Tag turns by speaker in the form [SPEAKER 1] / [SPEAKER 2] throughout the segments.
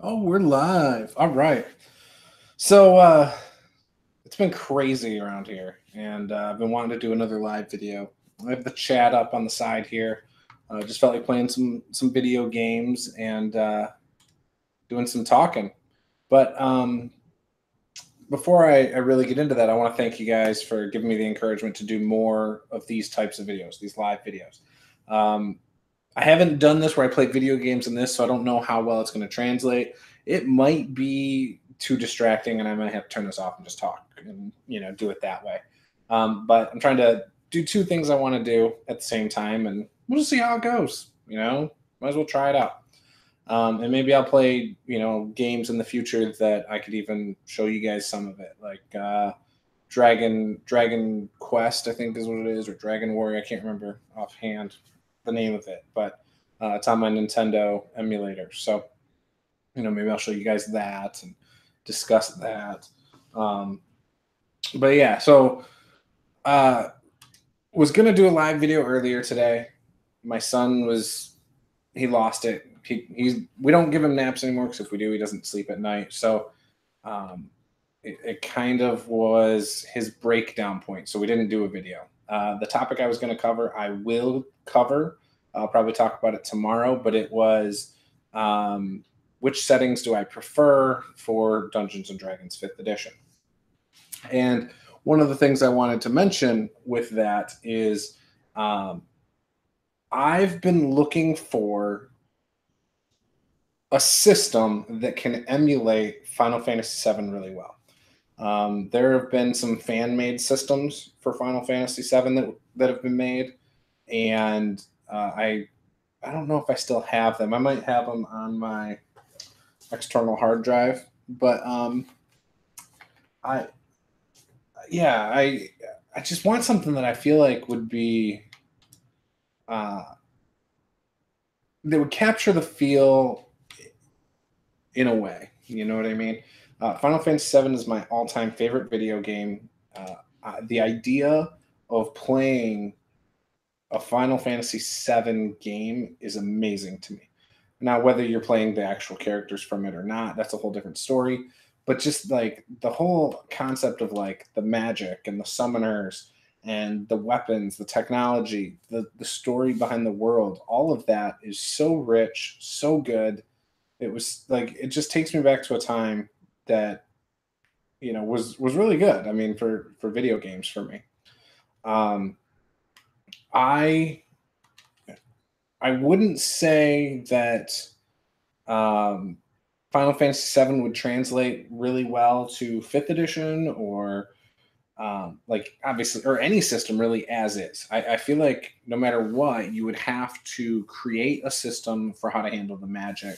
[SPEAKER 1] Oh, we're live. All right. So it's been crazy around here, and I've been wanting to do another live video. I have the chat up on the side here. Just felt like playing some video games and doing some talking. But before I really get into that, I want to thank you guys for giving me the encouragement to do more of these types of videos, these live videos. Um, I haven't done this where I play video games in this, so I don't know how well it's going to translate. It might be too distracting, and I might have to turn this off and just talk and do it that way. But I'm trying to do two things I want to do at the same time, and we'll just see how it goes. Might as well try it out. And maybe I'll play games in the future that I could even show you guys some of it, like Dragon Quest, I think is what it is, or Dragon Warrior. I can't remember offhand the name of it, but it's on my Nintendo emulator. So, maybe I'll show you guys that and discuss that. But yeah, so was gonna do a live video earlier today. My son he lost it. We don't give him naps anymore because if we do, he doesn't sleep at night. So it kind of was his breakdown point. So we didn't do a video. The topic I was going to cover, I will cover. I'll probably talk about it tomorrow, but it was which settings do I prefer for Dungeons and Dragons 5th edition? And one of the things I wanted to mention with that is I've been looking for a system that can emulate Final Fantasy VII really well. There have been some fan-made systems for Final Fantasy VII that have been made, and I don't know if I still have them. I might have them on my external hard drive, but I just want something that I feel like would be that would capture the feel in a way. You know what I mean? Final Fantasy VII is my all-time favorite video game. The idea of playing a Final Fantasy VII game is amazing to me. Now, whether you're playing the actual characters from it or not, that's a whole different story. But just like the whole concept of like the magic and the summoners and the weapons, the technology, the story behind the world, all of that is so rich, so good. It was like it just takes me back to a time that was really good. I mean, for video games for me. I wouldn't say that Final Fantasy VII would translate really well to 5th edition or like obviously or any system really as is. I feel like no matter what, you would have to create a system for how to handle the magic.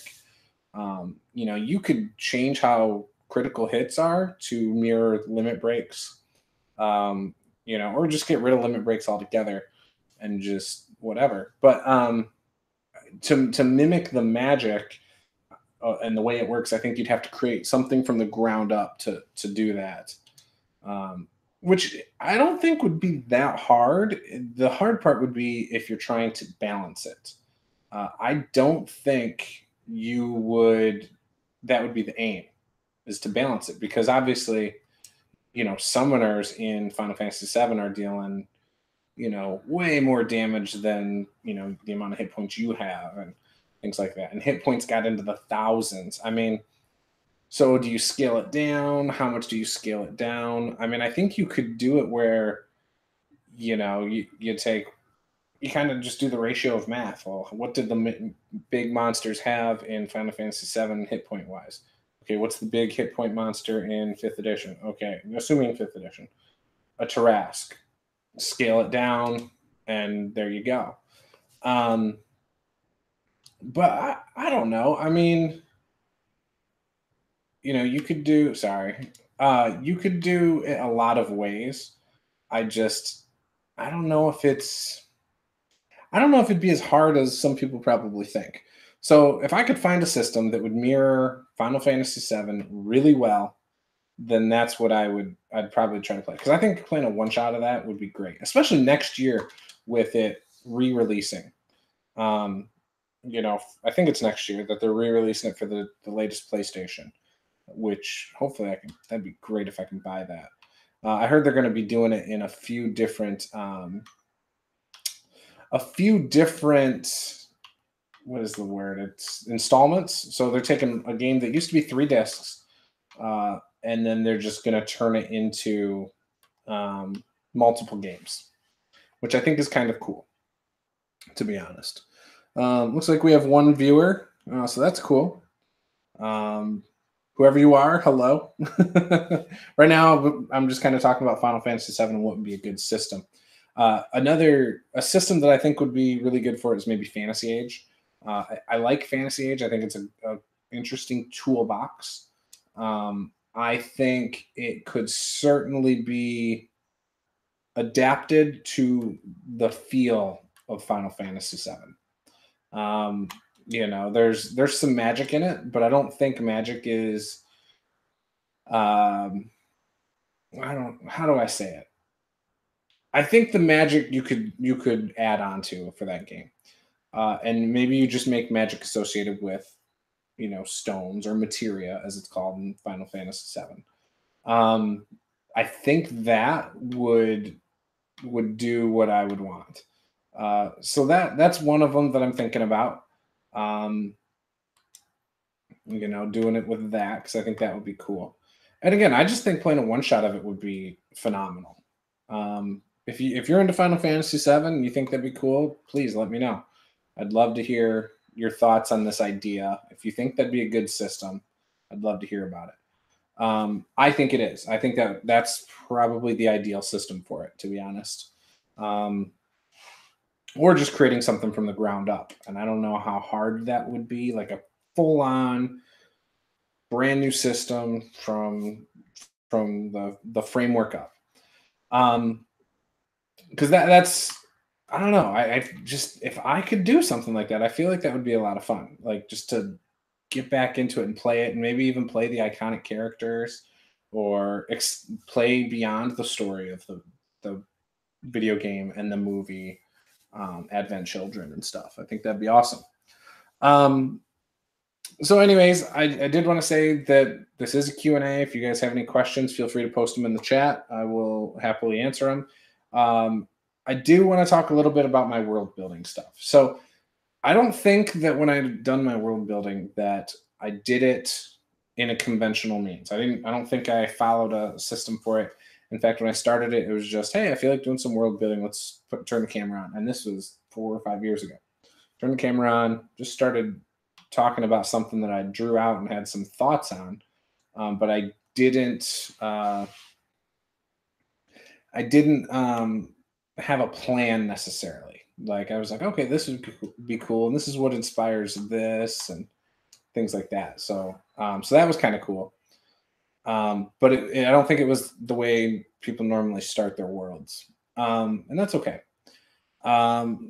[SPEAKER 1] You could change how critical hits are to mirror limit breaks, or just get rid of limit breaks altogether and just whatever. But to mimic the magic and the way it works, I think you'd have to create something from the ground up to do that, which I don't think would be that hard. The hard part would be if you're trying to balance it. I don't think that would be the aim, is to balance it, because obviously summoners in Final Fantasy VII are dealing way more damage than the amount of hit points you have and things like that, and hit points got into the thousands. I mean, so do you scale it down? How much do you scale it down? I mean, I think you could do it where you kind of just do the ratio of math. Well, what did the big monsters have in Final Fantasy VII hit point wise? Okay, what's the big hit point monster in 5th edition? Okay, assuming 5th edition, a Tarrasque. Scale it down, and there you go. But I don't know. I mean, you could do. Sorry, you could do it a lot of ways. I don't know if it'd be as hard as some people probably think. So if I could find a system that would mirror Final Fantasy VII really well, then that's what I'd probably try to play. Because I think playing a one-shot of that would be great, especially next year with it re-releasing. I think it's next year that they're re-releasing it for the latest PlayStation, which hopefully that'd be great if I can buy that. I heard they're going to be doing it in a few different, what is the word? It's installments. So they're taking a game that used to be 3 discs, and then they're just going to turn it into multiple games, which I think is kind of cool, to be honest. Looks like we have 1 viewer, so that's cool. Whoever you are, hello. Right now, I'm just kind of talking about Final Fantasy VII and what would be a good system. A system that I think would be really good for it is maybe Fantasy Age. I like Fantasy Age. I think it's a interesting toolbox. I think it could certainly be adapted to the feel of Final Fantasy VII. There's some magic in it, but I don't think magic is. How do I say it? I think the magic you could add on to for that game, and maybe you just make magic associated with, stones or materia, as it's called in Final Fantasy VII. I think that would do what I would want. So that's one of them that I'm thinking about. Doing it with that, because I think that would be cool. And again, I just think playing a one shot of it would be phenomenal. If you're into Final Fantasy VII and you think that'd be cool, please let me know. I'd love to hear your thoughts on this idea. If you think that'd be a good system, I'd love to hear about it. I think it is. I think that's probably the ideal system for it, to be honest. Or just creating something from the ground up. And I don't know how hard that would be, like a full-on brand new system from the framework up. Because that's I don't know. I just, if I could do something like that, I feel like that would be a lot of fun. Like, just to get back into it and play it, and maybe even play the iconic characters, or play beyond the story of the video game and the movie, Advent Children and stuff. I think that'd be awesome. So anyways, I did want to say that this is a Q&A. If you guys have any questions, feel free to post them in the chat. I will happily answer them. I do want to talk a little bit about my world building stuff. So I don't think that when I'd done my world building that I did it in a conventional means. I don't think I followed a system for it. In fact, when I started it, it was just, hey, I feel like doing some world building. Let's turn the camera on. And this was 4 or 5 years ago. Turn the camera on, just started talking about something that I drew out and had some thoughts on. But I didn't have a plan necessarily. Like, I was like, okay, this would be cool, and this is what inspires this, and things like that. So that was kind of cool. But I don't think it was the way people normally start their worlds, and that's okay.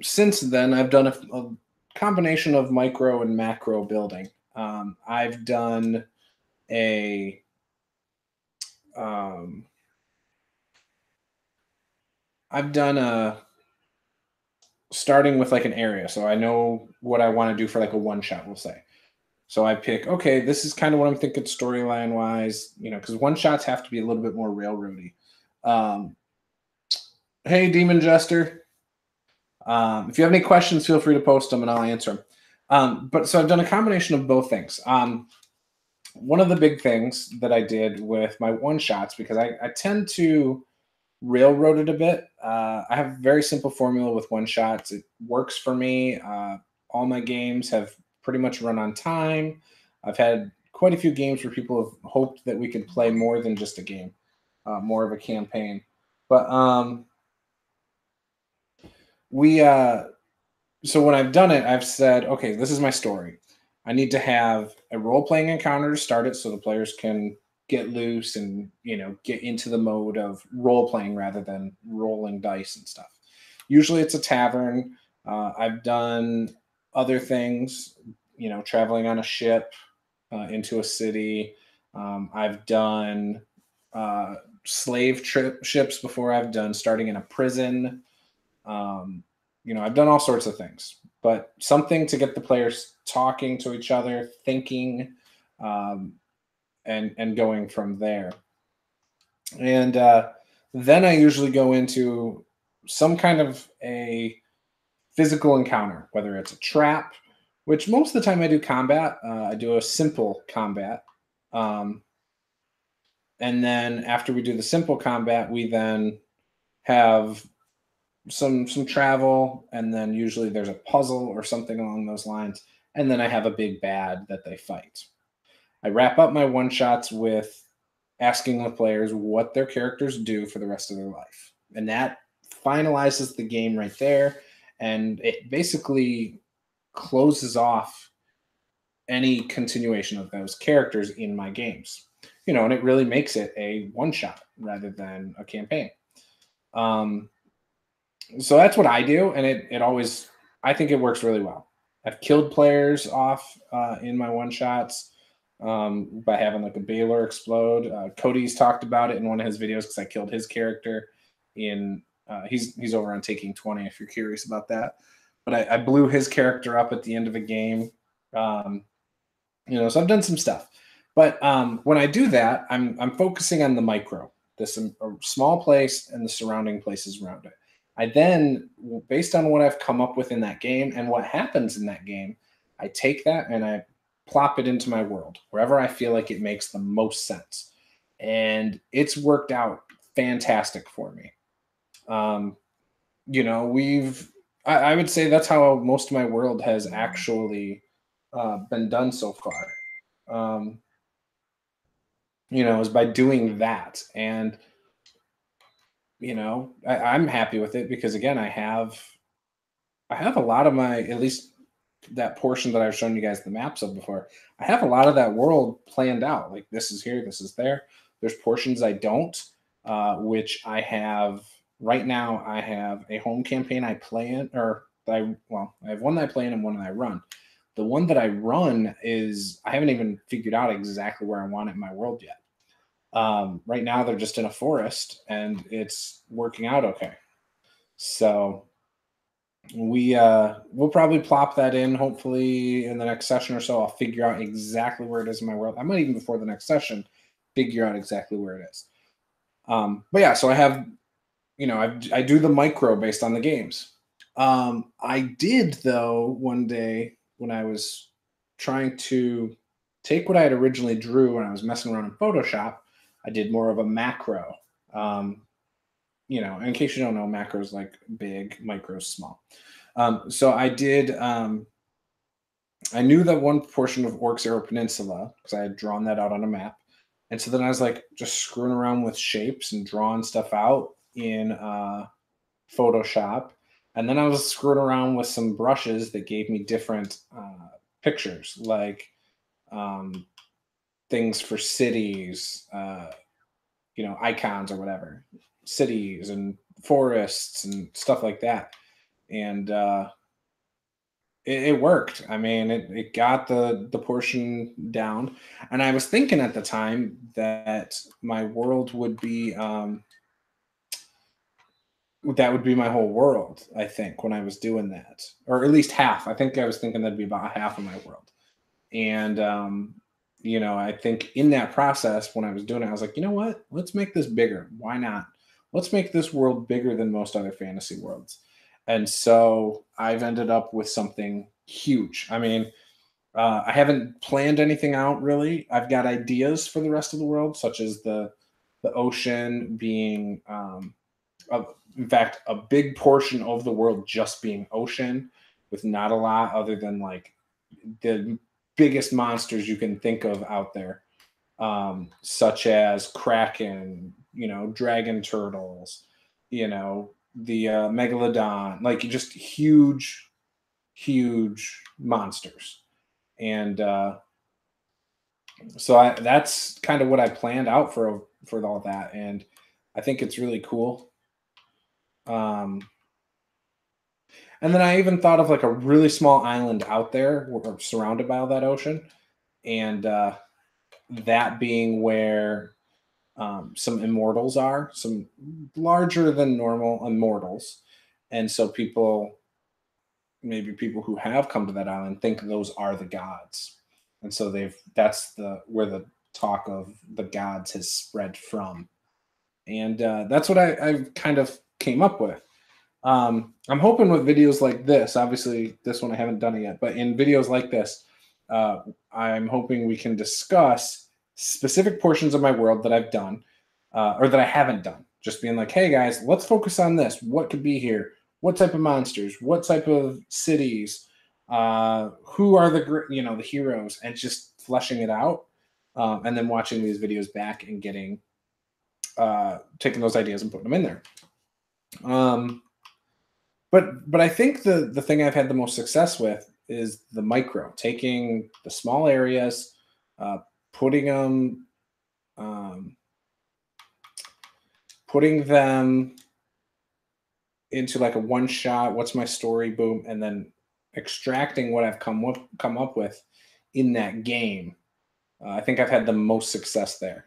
[SPEAKER 1] Since then, I've done a combination of micro and macro building. I've done starting with like an area. So I know what I want to do for like a one shot, we'll say. So I pick, okay, this is kind of what I'm thinking storyline wise, because one shots have to be a little bit more railroady. Hey, Demon Jester. If you have any questions, feel free to post them and I'll answer them. But so I've done a combination of both things. One of the big things that I did with my one shots, because I tend to railroad it a bit. I have a very simple formula with one shots. It works for me. All my games have pretty much run on time. I've had quite a few games where people have hoped that we could play more than just a game, more of a campaign. But so when I've done it, I've said, okay, this is my story. I need to have a role-playing encounter to start it so the players can get loose and, get into the mode of role-playing rather than rolling dice and stuff. Usually it's a tavern. I've done other things, traveling on a ship into a city. I've done slave ships before. I've done starting in a prison. I've done all sorts of things. but something to get the players talking to each other, thinking, um, and going from there. And then I usually go into some kind of a physical encounter, whether it's a trap, which most of the time I do combat. I do a simple combat. Um, and then after we do the simple combat, we then have some travel, and then usually there's a puzzle or something along those lines. And then I have a big bad that they fight. I wrap up my one shots with asking the players what their characters do for the rest of their life. And that finalizes the game right there. And it basically closes off any continuation of those characters in my games. And it really makes it a one shot rather than a campaign. Um, so that's what I do. And it always, I think it works really well. I've killed players off in my one shots by having like a Baylor explode. Cody's talked about it in one of his videos because I killed his character in. He's over on Taking 20 if you're curious about that. But I blew his character up at the end of a game. So I've done some stuff. But when I do that, I'm focusing on the micro, this a small place and the surrounding places around it. I then, based on what I've come up with in that game and what happens in that game, I take that and I plop it into my world wherever I feel like it makes the most sense. And it's worked out fantastic for me. I would say that's how most of my world has actually been done so far. Um, is by doing that. And, I'm happy with it because again, I have a lot of my, at least that portion that I've shown you guys the maps of before. I have a lot of that world planned out. Like this is here, this is there. There's portions I don't, which I have right now. I have a home campaign I play in, I have one that I play in and one that I run. The one that I run is I haven't even figured out exactly where I want it in my world yet. Right now they're just in a forest and it's working out okay. So we'll probably plop that in hopefully in the next session or so. I'll figure out exactly where it is in my world. I might even before the next session figure out exactly where it is. But yeah, so I have, I do the micro based on the games. I did though one day when I was trying to take what I had originally drew when I was messing around in Photoshop, I did more of a macro. In case you don't know, macro is like big, micro is small. So I did. I knew that one portion of Orcs Arrow Peninsula because I had drawn that out on a map, and so then I was like just screwing around with shapes and drawing stuff out in Photoshop, and then I was screwing around with some brushes that gave me different pictures, like things for cities, icons or whatever, cities and forests and stuff like that. And it worked. I mean, it got the portion down. And I was thinking at the time that my world would be that would be my whole world, I think, when I was doing that. Or at least half. I think I was thinking that'd be about half of my world. And I think in that process, when I was doing it, I was like, you know what? Let's make this bigger. Why not? Let's make this world bigger than most other fantasy worlds. And so I've ended up with something huge. I mean, I haven't planned anything out really. I've got ideas for the rest of the world, such as the ocean being, in fact, a big portion of the world just being ocean, with not a lot other than like the biggest monsters you can think of out there, such as kraken, dragon turtles, the megalodon, like just huge, huge monsters. And so that's kind of what I planned out for all that, and I think it's really cool. And then I even thought of like a really small island out there, surrounded by all that ocean, and that being where some immortals are, some larger than normal immortals, and so people, maybe people who have come to that island think those are the gods, and so that's the where the talk of the gods has spread from, and that's what I kind of came up with. I'm hoping with videos like this, obviously this one I haven't done it yet, but in videos like this, uh, I'm hoping we can discuss specific portions of my world that I've done or that I haven't done. Just being like, hey guys, let's focus on this. What could be here? What type of monsters? What type of cities? Who are the heroes? And just fleshing it out, and then watching these videos back and getting taking those ideas and putting them in there. But I think the thing I've had the most success with is the micro, taking the small areas, uh, putting them um, putting them into like a one shot. What's my story? Boom, and then extracting what I've come up with in that game. I think I've had the most success there.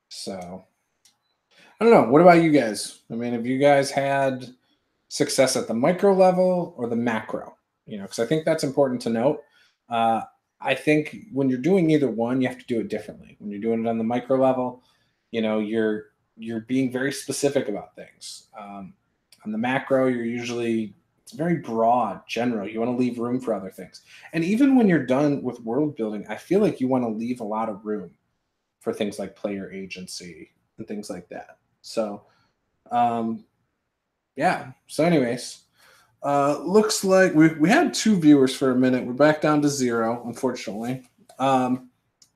[SPEAKER 1] So I don't know. What about you guys? I mean, have you guys had success at the micro level or the macro? Because I think that's important to note. Uh, I think when you're doing either one, you have to do it differently. When you're doing it on the micro level, you're being very specific about things. On the macro, it's very broad, general. You want to leave room for other things. And even when you're done with world building, I feel like you want to leave a lot of room for things like player agency and things like that. So, yeah. So, anyways, looks like we had 2 viewers for a minute. We're back down to 0, unfortunately.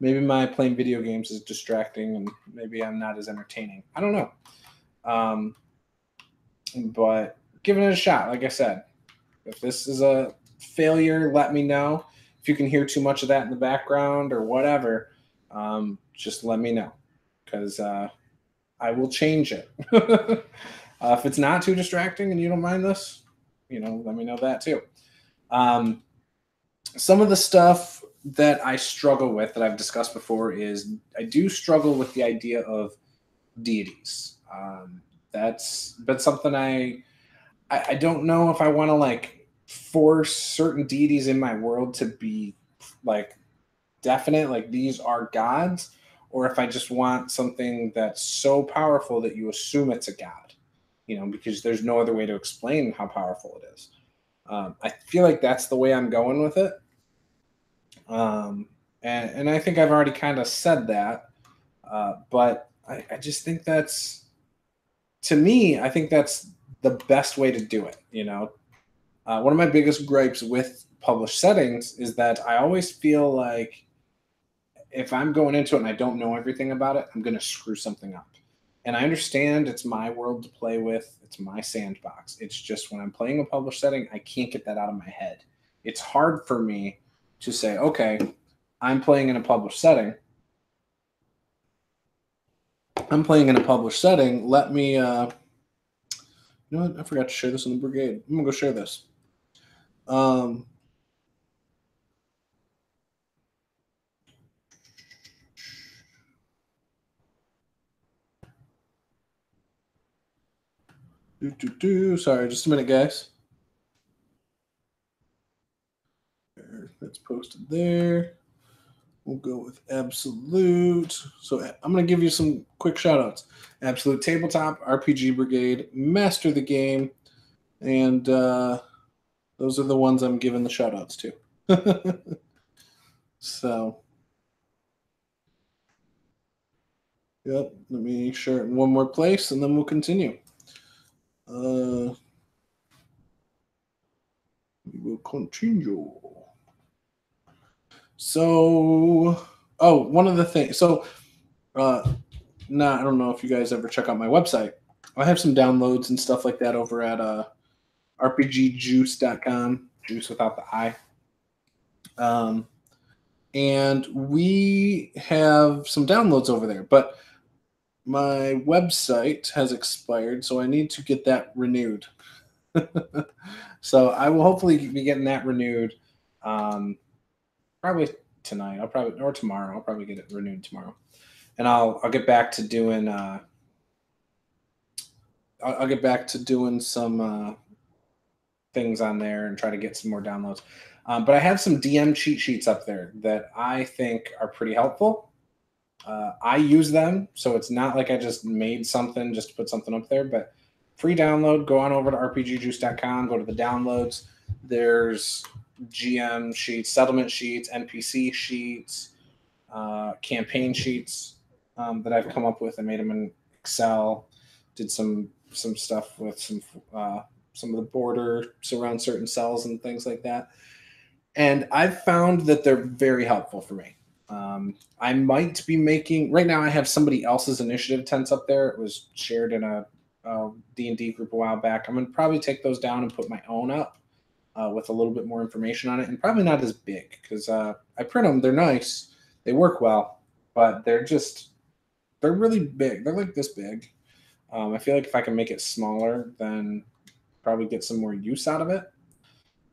[SPEAKER 1] Maybe my playing video games is distracting, and maybe I'm not as entertaining. I don't know. But giving it a shot, like I said. If this is a failure, let me know. If you can hear too much of that in the background or whatever, just let me know, because I will change it. If it's not too distracting and you don't mind this, let me know that too. Some of the stuff that I struggle with that I've discussed before is I do struggle with the idea of deities. That's something I don't know if I want to like force certain deities in my world to be like definite, like these are gods, or if I just want something that's so powerful that you assume it's a god, because there's no other way to explain how powerful it is. I feel like that's the way I'm going with it. And I think I've already kind of said that, but I just think to me, I think that's the best way to do it. One of my biggest gripes with published settings is that I always feel like if I'm going into it and I don't know everything about it, I'm going to screw something up. And I understand it's my world to play with. It's my sandbox. It's just when I'm playing a published setting, I can't get that out of my head. It's hard for me to say, okay, I'm playing in a published setting. Let me, you know what? I forgot to share this in the brigade. I'm going to go share this. Sorry, just a minute, guys. That's posted there. We'll go with Absolute. So I'm going to give you some quick shout outs. Absolute Tabletop, RPG Brigade, Master the Game, and those are the ones I'm giving the shout outs to. So, yep, let me share it in one more place and then we'll continue. We will continue. So, one of the things. So, I don't know if you guys ever check out my website. I have some downloads and stuff like that over at rpgjuice.com, juice without the I. And we have some downloads over there, but my website has expired, so I need to get that renewed. So I will hopefully be getting that renewed probably tonight. Or tomorrow. I'll probably get it renewed tomorrow. And I'll get back to doing I'll get back to doing some things on there and try to get some more downloads. But I have some DM cheat sheets up there that I think are pretty helpful. I use them, so it's not like I just made something just to put something up there, but free download. Go on over to rpgjuice.com, go to the downloads. There's GM sheets, settlement sheets, NPC sheets, campaign sheets that I've come up with. I made them in Excel, did some stuff with some of the borders around certain cells and things like that. And I've found that they're very helpful for me. I might be making, right now I have somebody else's initiative tents up there. It was shared in a D&D group a while back. I'm going to probably take those down and put my own up with a little bit more information on it, and probably not as big because I print them. They're nice. They work well, but they're really big. They're like this big. I feel like if I can make it smaller, then probably get some more use out of it.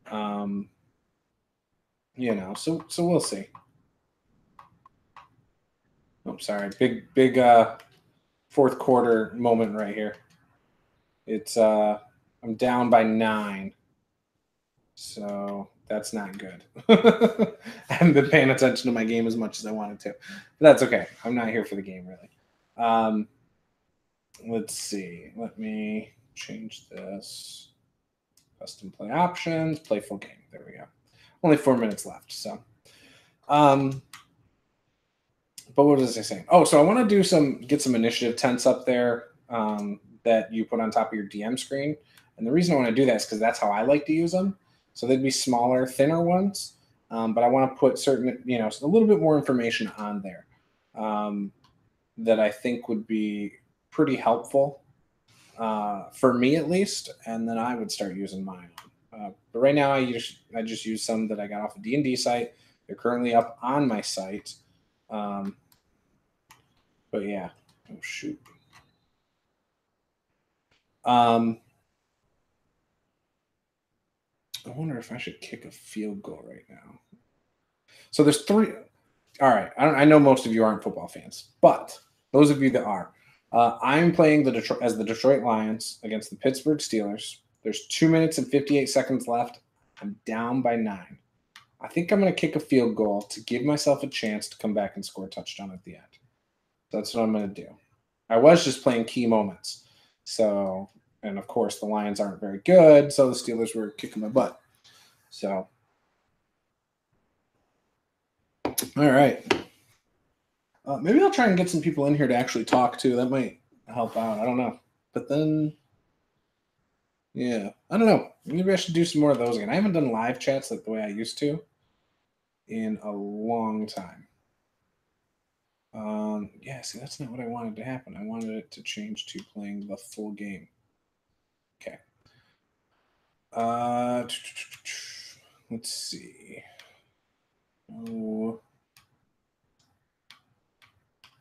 [SPEAKER 1] So we'll see. Oh, sorry. Big fourth quarter moment right here. It's I'm down by 9. So that's not good. I haven't been paying attention to my game as much as I wanted to. But that's okay. I'm not here for the game, really. Let's see. Let me change this. Custom play options, play full game. There we go. Only 4 minutes left. So, but what was I saying? Oh, so I want to get some initiative tents up there that you put on top of your DM screen. And the reason I want to do that is because that's how I like to use them. So they'd be smaller, thinner ones. But I want to put certain, a little bit more information on there that I think would be pretty helpful for me at least. And then I would start using mine. But right now I just use some that I got off a D&D site. They're currently up on my site. But yeah. Oh, shoot. I wonder if I should kick a field goal right now. So there's 3. All right. I know most of you aren't football fans, but those of you that are, I'm playing the Detroit Lions against the Pittsburgh Steelers. There's 2 minutes and 58 seconds left. I'm down by 9. I think I'm going to kick a field goal to give myself a chance to come back and score a touchdown at the end. That's what I'm going to do. I was just playing key moments. So, and of course, the Lions aren't very good, so the Steelers were kicking my butt. So, all right. Maybe I'll try and get some people in here to actually talk too. That might help out. I don't know. But then, yeah, I don't know. Maybe I should do some more of those again. I haven't done live chats like the way I used to in a long time. Yeah, see, that's not what I wanted to happen. I wanted it to change to playing the full game. Okay. Let's see. Oh,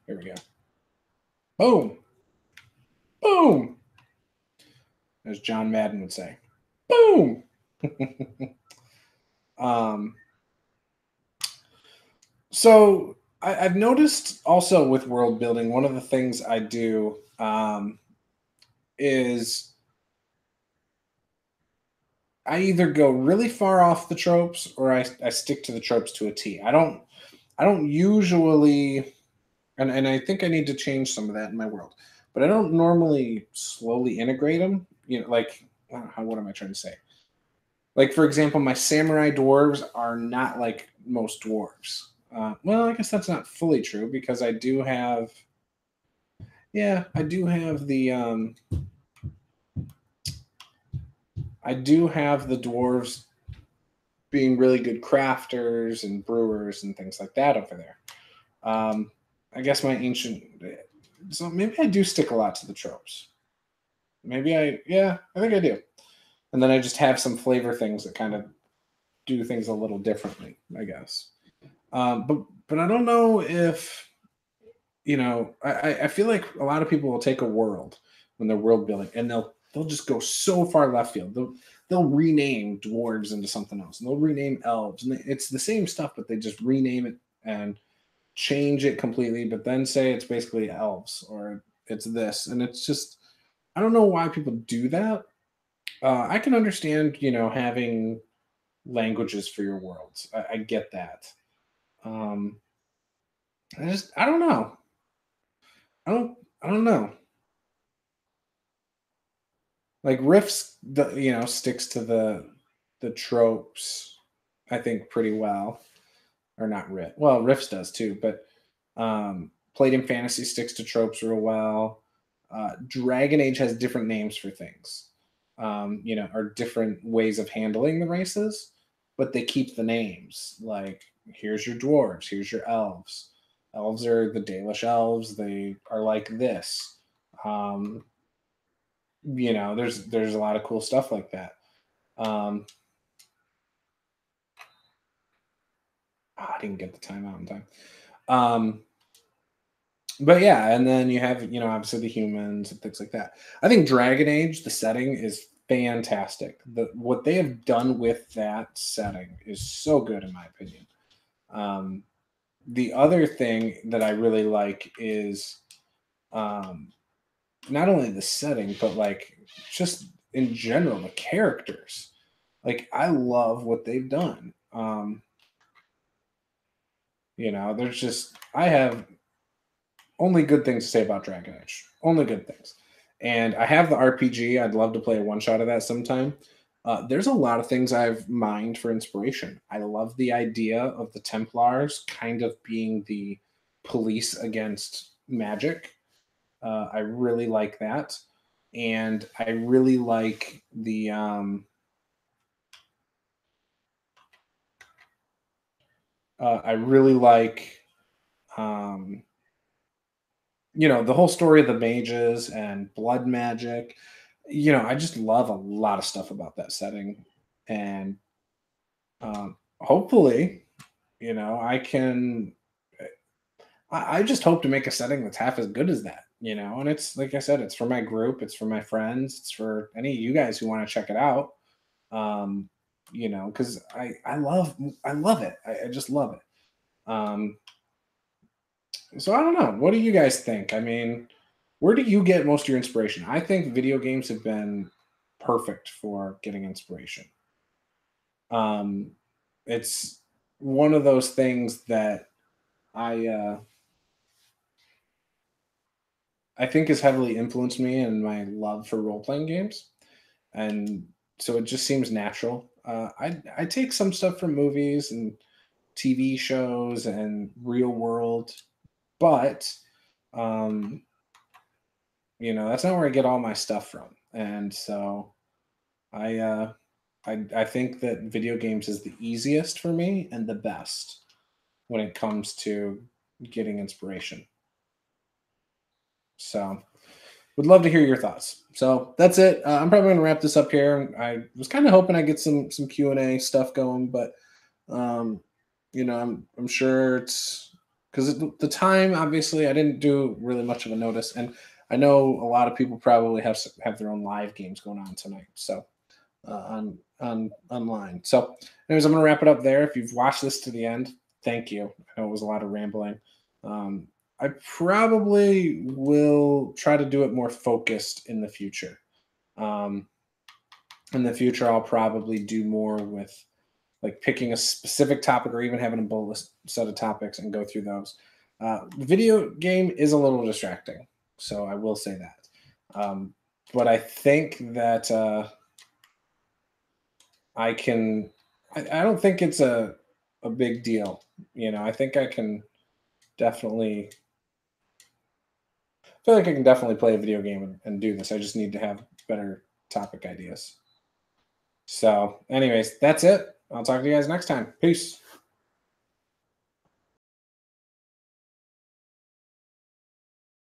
[SPEAKER 1] here we go. Boom. Boom. As John Madden would say. Boom. So I've noticed also with world building, one of the things I do is I either go really far off the tropes or I stick to the tropes to a T. I don't usually, and I think I need to change some of that in my world, but I don't normally slowly integrate them. Like, what am I trying to say? Like, for example, my samurai dwarves are not like most dwarves. Well, I guess that's not fully true because I do have the dwarves being really good crafters and brewers and things like that over there. I guess my ancient, so maybe I do stick a lot to the tropes. I think I do. And then I just have some flavor things that kind of do things a little differently, I guess. But I don't know if, I feel like a lot of people will take a world when they're world building and they'll just go so far left field. They'll rename dwarves into something else, and they'll rename elves, and it's the same stuff, but they just rename it and change it completely, but then say it's basically elves or it's this, and it's just, I don't know why people do that. I can understand, having languages for your worlds. I get that. Um, I don't know. I don't know. Like Riffs, sticks to the tropes, I think, pretty well. Or not Riff. Well, Riffs does too, but Palladium Fantasy sticks to tropes real well. Dragon Age has different names for things, or different ways of handling the races, but they keep the names. Like, here's your dwarves, here's your elves. Elves are the Dalish elves. They are like this. Um, there's a lot of cool stuff like that. Um, I didn't get the timeout in time. Um, but yeah, and then you have, obviously the humans and things like that. I think Dragon Age, the setting is fantastic. What they have done with that setting is so good, in my opinion. Um, the other thing that I really like is um, not only the setting, but like just in general, the characters. Like, I love what they've done. There's just I have only good things to say about Dragon Age. Only good things. And I have the RPG. I'd love to play a one shot of that sometime. There's a lot of things I've mined for inspiration. I love the idea of the Templars kind of being the police against magic. I really like that. And I really like I really like um, the whole story of the mages and blood magic. I just love a lot of stuff about that setting. And hopefully, I can, I just hope to make a setting that's half as good as that, and it's like I said, it's for my group, it's for my friends, it's for any of you guys who want to check it out. Um, because I love it. I just love it. Um, So I don't know. What do you guys think? I mean, where do you get most of your inspiration? I think video games have been perfect for getting inspiration. Um, it's one of those things that I uh, I think has heavily influenced me in my love for role playing games, and so it just seems natural. I take some stuff from movies and TV shows and real world, but um, that's not where I get all my stuff from. And so I uh I think that video games is the easiest for me and the best when it comes to getting inspiration. So would love to hear your thoughts. So that's it. I'm probably going to wrap this up here. I was kind of hoping I get some Q&A stuff going, but um, I'm sure it's because the time, obviously I didn't do really much of a notice, and I know a lot of people probably have their own live games going on tonight. So on online. So, anyways, I'm gonna wrap it up there. If you've watched this to the end, thank you. I know it was a lot of rambling. Um, I probably will try to do it more focused in the future. Um, in the future, I'll probably do more with like picking a specific topic or even having a bullet set of topics and go through those. The video game is a little distracting, so I will say that. But I think that I can. I don't think it's a big deal. I think I can definitely. I feel like I can definitely play a video game and do this. I just need to have better topic ideas. So, anyways, that's it. I'll talk to you guys next time. Peace.